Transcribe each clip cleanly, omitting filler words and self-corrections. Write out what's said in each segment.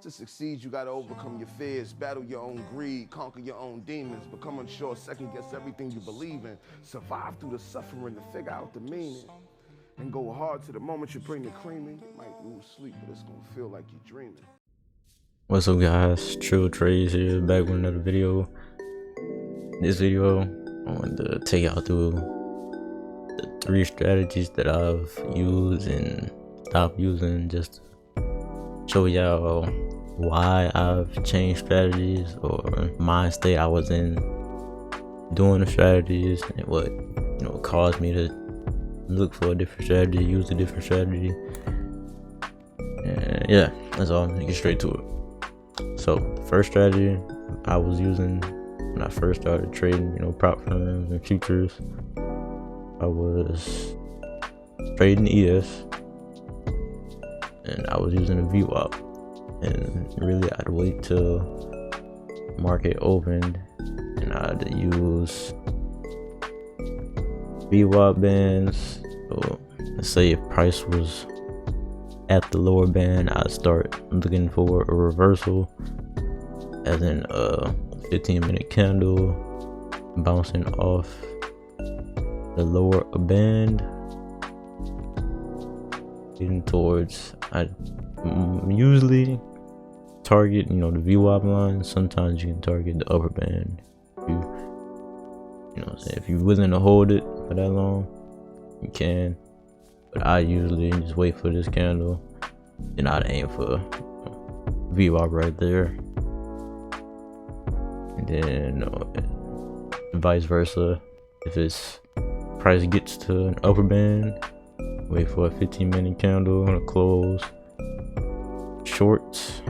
To succeed, you gotta overcome your fears, battle your own greed, conquer your own demons, become unsure, second guess everything you believe in, survive through the suffering to figure out the meaning, and go hard to the moment you bring the cream in. You might lose sleep, but it's gonna feel like you're dreaming. What's up guys, Trilltrades here, back with another video. This video, I wanted to take y'all through the 3 strategies that I've used and stopped using, just to show y'all why I've changed strategies or mind state I was in doing the strategies and what caused me to look for a different strategy, use a different strategy. And yeah, that's all. Get straight to it. So the first strategy I was using when I first started trading, prop firms and futures, I was trading ES and I was using a VWAP, and really I'd wait till market opened and I'd use VWAP bands. So let's say if price was at the lower band, I'd start looking for a reversal, as in a 15-minute candle bouncing off the lower band, getting towards, I usually target the VWAP line. Sometimes you can target the upper band if you're willing to hold it for that long, you can. But I usually just wait for this candle, and I'd aim for VWAP right there, and then vice versa. If it's price gets to an upper band, wait for a 15-minute candle to close shorts,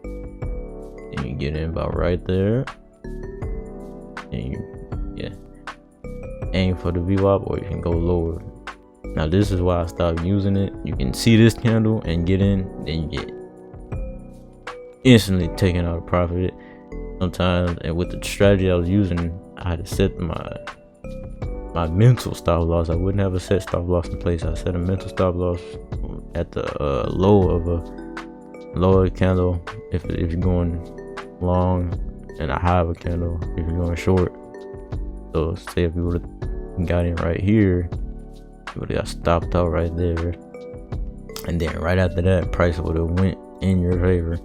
and you get in about right there, and you aim for the VWAP, or you can go lower. Now this is why I stopped using it. You can see this candle and get in, then you get instantly taken out of profit sometimes. And with the strategy I was using, I had to set my mental stop loss. I wouldn't have a set stop loss in place. I set a mental stop loss at the low of a lower candle if you're going long, and a high of a candle if you're going short. So say if you would have got in right here, you would have got stopped out right there, and then right after that price would have went in your favor.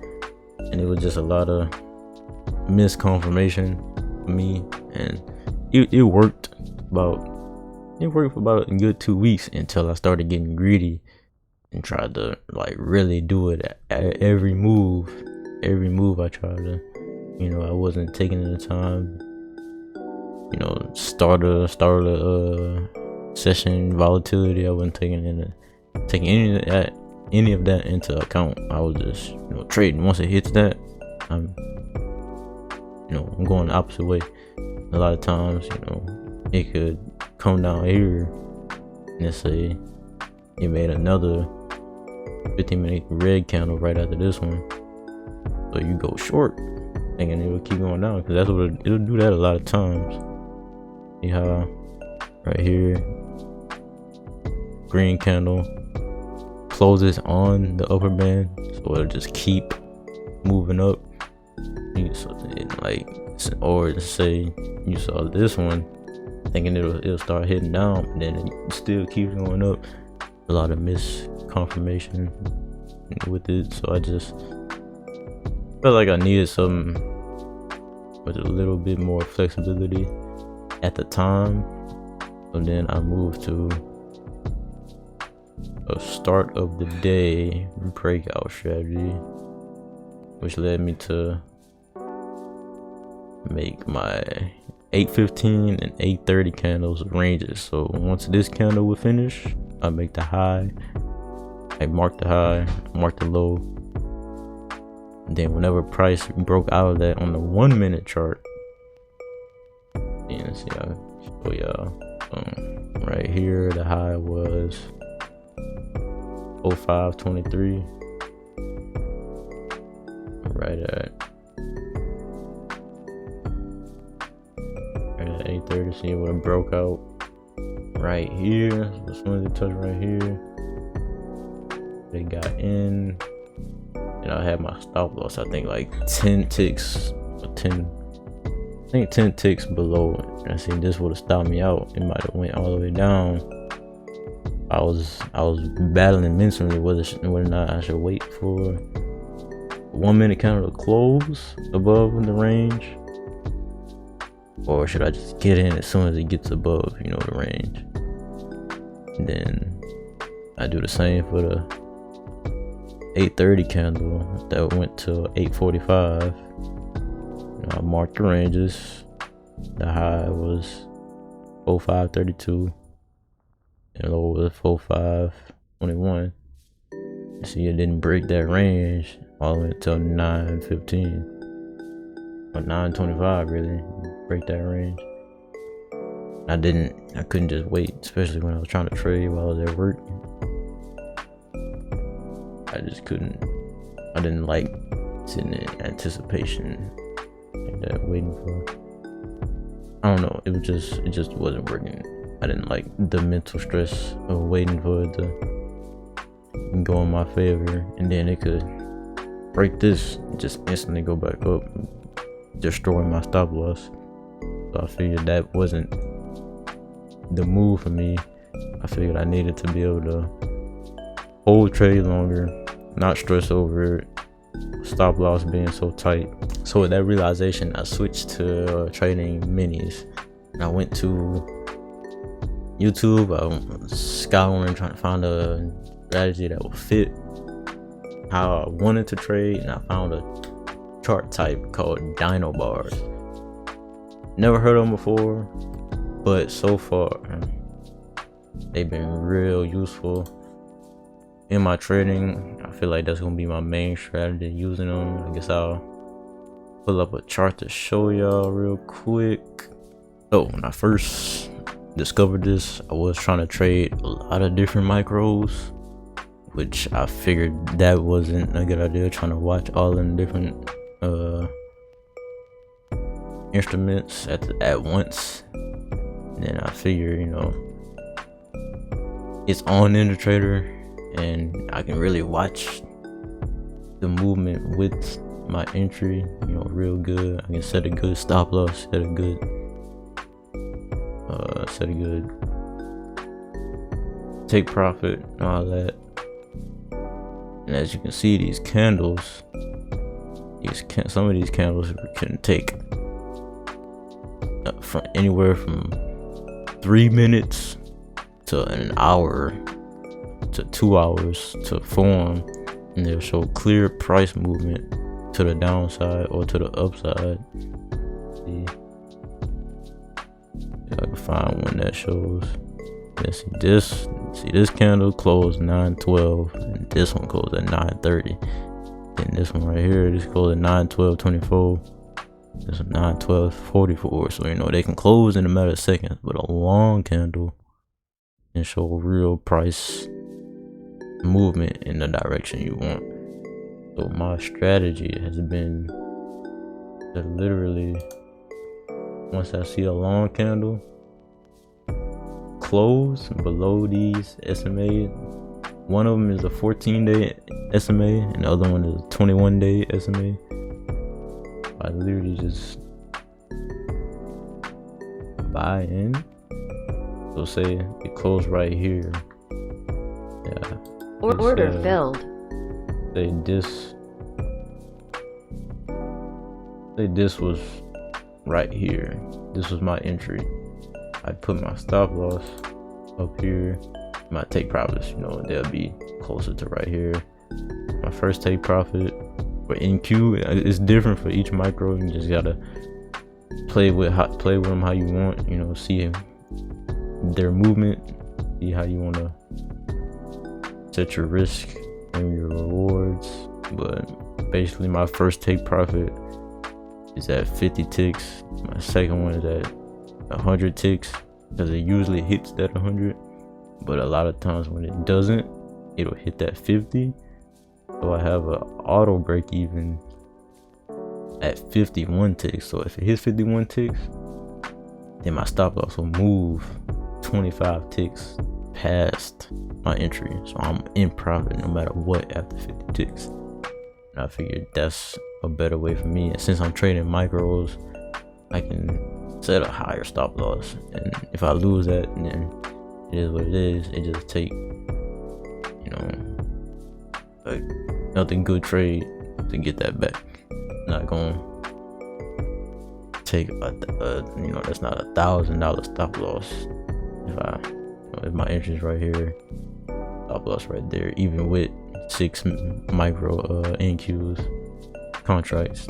And it was just a lot of misconfirmation for me, and it worked for about a good 2 weeks until I started getting greedy and tried to really do it at every move I tried to. I wasn't taking the time, start a session volatility. I wasn't taking any of that into account. I was just trading. Once it hits that, I'm going the opposite way. A lot of times it could come down here and let's say it made another 15-minute red candle right after this one, so you go short thinking it will keep going down, because that's what it'll do that a lot of times. See how right here green candle closes on the upper band, so it'll just keep moving up. Or say you saw this one thinking it'll start hitting down, and then it still keeps going up. A lot of misconfirmation with it, so I just felt like I needed something with a little bit more flexibility at the time. So then I moved to a start of the day breakout strategy, which led me to make my 8:15 and 8:30 candles ranges. So once this candle would finish, I make the high, I mark the high, mark the low, and then whenever price broke out of that on the 1-minute chart, and see, I'll show y'all right here. The high was 0523, right at 8:30. See what it broke out right here. So as soon as it touched right here, they got in, and I had my stop loss, I think like 10 ticks or 10 ticks below it. And I see this would have stopped me out. It might have went all the way down. I was battling mentally whether or not I should wait for 1 minute candle to close above the range, or should I just get in as soon as it gets above, you know, the range. And then I do the same for the 8:30 candle that went to 8:45. I marked the ranges. The high was 0532 and low was 4521. See, it didn't break that range all the way until 9:15 or 9:25. Really break that range. I couldn't just wait, especially when I was trying to trade while I was at work. I just couldn't. I didn't like sitting in anticipation like that, waiting for. I don't know. It just wasn't working. I didn't like the mental stress of waiting for it to go in my favor, and then it could break this and just instantly go back up, destroying my stop loss. So I figured that wasn't the move for me. I figured I needed to be able to hold trade longer, not stress over it, stop loss being so tight. So with that realization, I switched to trading minis. I went to YouTube. I was scouring, trying to find a strategy that would fit how I wanted to trade, and I found a chart type called Dino bars. Never heard of them before, but so far they've been real useful in my trading. I feel like that's gonna be my main strategy, using them. I guess I'll pull up a chart to show y'all real quick. So when I first discovered this, I was trying to trade a lot of different micros, which I figured that wasn't a good idea, trying to watch all the different instruments at once. And then I figured, you know, it's on InterTrader and I can really watch the movement with my entry, you know, real good. I can set a good stop loss, set a good take profit and all that. And as you can see, these candles, some of these candles can take from anywhere from 3 minutes to an hour to 2 hours to form, and they'll show clear price movement to the downside or to the upside. See if I can find one that shows. Let's see this candle closed 9:12, and this one closed at 9:30. And this one right here, this closed at 9:12:24. This is 9:12:44. So you know they can close in a matter of seconds, but a long candle can show real price movement in the direction you want. So my strategy has been to literally, once I see a long candle close below these SMA, one of them is a 14-day SMA and the other one is a 21-day SMA. I literally just buy in. So say it closed right here. Yeah. Order filled. Say this was right here. This was my entry. I put my stop loss up here. My take profits, you know, they'll be closer to right here. My first take profit for NQ, it's different for each micro. You just gotta play with them how you want. You know, see their movement, see how you wanna set your risk and your rewards. But basically, my first take profit is at 50 ticks. My second one is at 100 ticks, because it usually hits that 100, but a lot of times when it doesn't, it'll hit that 50. So I have an auto break even at 51 ticks. So if it hits 51 ticks, then my stop loss will move 25 ticks past my entry, so I'm in profit no matter what after 50 ticks. I figured that's a better way for me. And since I'm trading micros, I can set a higher stop loss. And if I lose that, then it is what it is. It just take, nothing good trade to get that back. Not gonna take that's not $1,000 stop loss. If my interest right here, stop loss right there, even with 6 micro NQs contracts,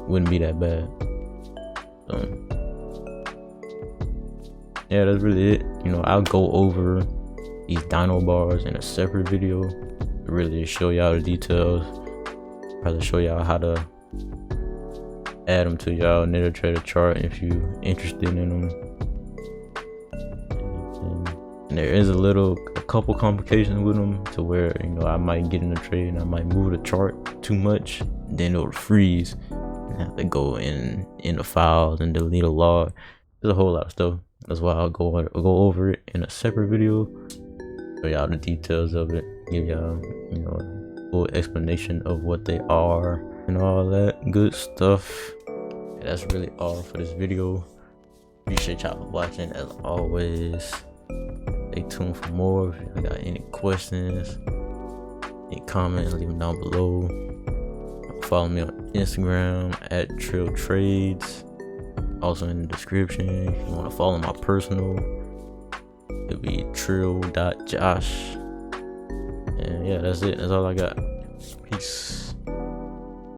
wouldn't be that bad. So yeah, that's really it. I'll go over these dino bars in a separate video to really show y'all the details. Probably show y'all how to add them to y'all NinjaTrader chart if you interested in them. And there is a couple complications with them, to where I might get in a trade and I might move the chart too much, then it'll freeze and have to go in the files and delete a log. There's a whole lot of stuff. That's why I'll go over it in a separate video, show y'all the details of it, give y'all a full explanation of what they are and all that good stuff. And that's really all for this video. Appreciate y'all for watching as always. Stay tuned for more. If you got any questions, any comments, leave them down below. Follow me on Instagram at Trilltrades, also in the description. If you want to follow my personal, it'll be trill.josh. And yeah, that's it. That's all I got. Peace.